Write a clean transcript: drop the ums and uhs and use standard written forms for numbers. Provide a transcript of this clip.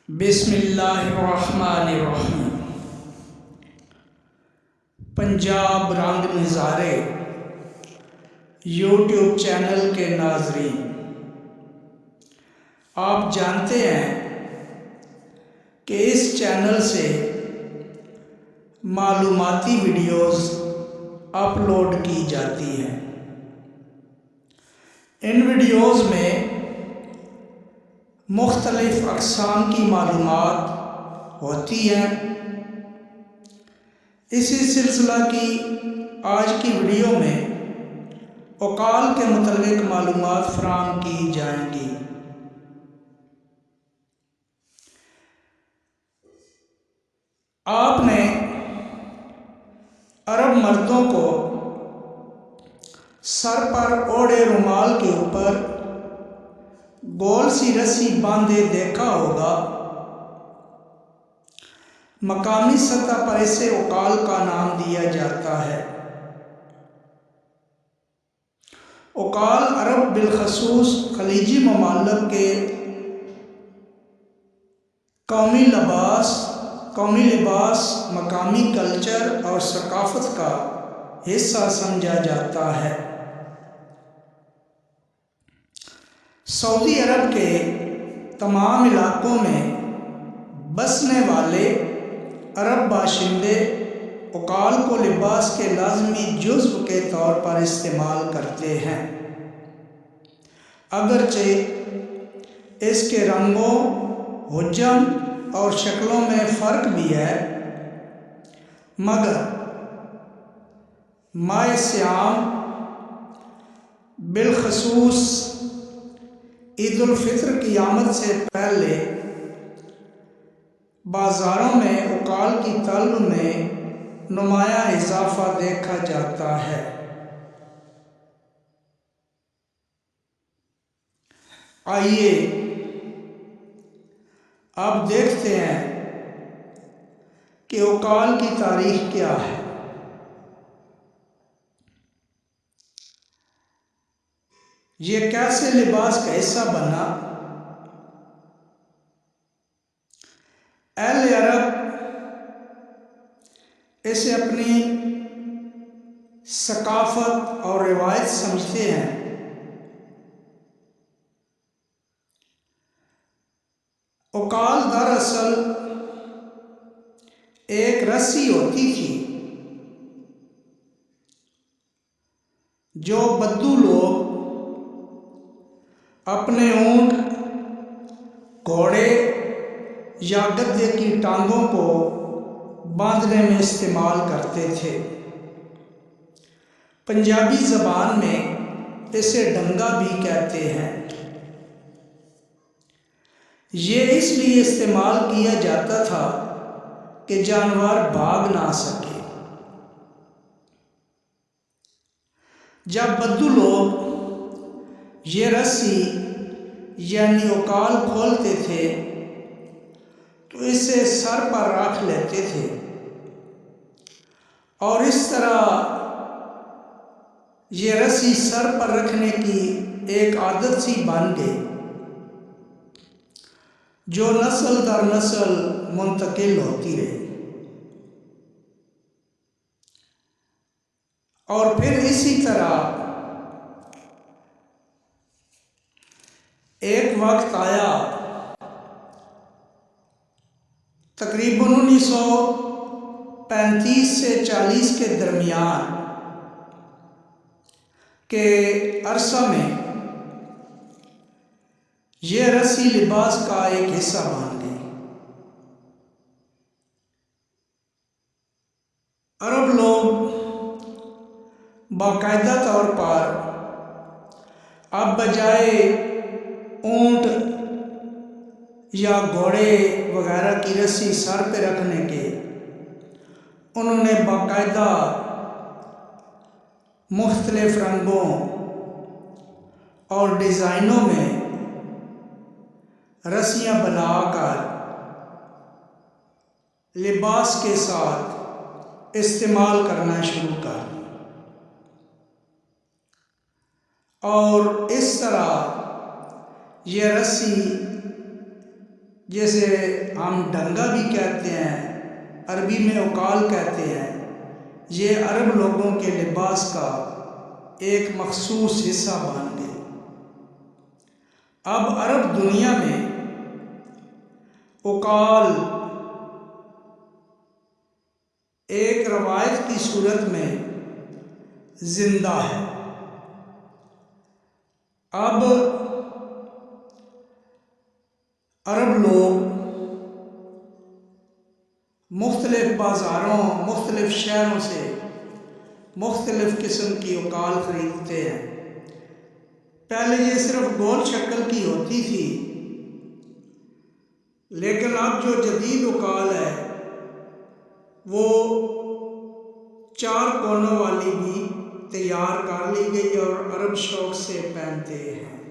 बिस्मिल्लाहिर्रहमानिर्रहीम। पंजाब रंग नज़ारे यूट्यूब चैनल के नाज़रीन, आप जानते हैं कि इस चैनल से मालूमाती वीडियोस अपलोड की जाती हैं। इन वीडियोस में मुख्तलिफ़ अक़साम की मालूमात होती हैं। इसी सिलसिला की आज की वीडियो में औकाल के मुतल्लिक़ मालूमात फ़राहम की जाएंगी। आपने अरब मर्दों को सर पर ओढ़े रुमाल के ऊपर गोल सी रस्सी बांधे देखा होगा। मकामी सतह पर इसे औकाल का नाम दिया जाता है। औकाल अरब बिलखसूस खलीजी ममालिक के कौमी लिबास, मकामी कल्चर और सकाफ़त का हिस्सा समझा जाता है। सऊदी अरब के तमाम इलाकों में बसने वाले अरब बाशिंदे औकाल को लिबास के लाज़मी जुज़्व के तौर पर इस्तेमाल करते हैं। अगरचे इसके रंगों, हुज्जम और शक्लों में फ़र्क भी है, मगर माह सियाम बिलखसूस ईद उल फित्र की आमद से पहले बाज़ारों में औकाल की तलब में नुमायाँ इजाफ़ा देखा जाता है। आइए अब देखते हैं कि औकाल की तारीख़ क्या है। ये कैसे लिबास का हिस्सा बना। अहले अरब इसे अपनी सकाफ़त और रिवायत समझते हैं। औकाल दरअसल एक रस्सी होती थी जो बद्दू लोग अपने ऊंट, घोड़े या गधे की टांगों को बांधने में इस्तेमाल करते थे। पंजाबी ज़बान में इसे डंगा भी कहते हैं। ये इसलिए इस्तेमाल किया जाता था कि जानवर भाग ना सके। जब बद्दू लोग ये रस्सी यानी औकाल खोलते थे तो इसे सर पर रख लेते थे और इस तरह ये रस्सी सर पर रखने की एक आदत सी बन गई जो नस्ल दर नस्ल मुंतकिल होती रही। और फिर इसी तरह एक वक्त आया तकरीबन 1935 से 40 के दरमियान के अरसा में यह रस्सी लिबास का एक हिस्सा बन गई। अरब लोग बाकायदा तौर पर अब बजाय ऊंट या घोड़े वगैरह की रस्सी सर पे रखने के उन्होंने बाकायदा मुख्तलिफ रंगों और डिज़ाइनों में रस्सियाँ बनाकर लिबास के साथ इस्तेमाल करना शुरू कर दिया और इस तरह यह रस्सी जैसे हम डंगा भी कहते हैं, अरबी में उकाल कहते हैं। ये अरब लोगों के लिबास का एक मखसूस हिस्सा बन गए। अब अरब दुनिया में उकाल एक रवायत की सूरत में जिंदा है। अब अरब लोग मुख्तलिफ बाज़ारों, मुख्तलिफ शहरों से मुख्तलिफ किस्म की उकाल ख़रीदते हैं। पहले ये सिर्फ गोल शक्ल की होती थी, लेकिन अब जो जदीद उकाल है वो 4 कोनों वाली भी तैयार कर ली गई और अरब शौक से पहनते हैं।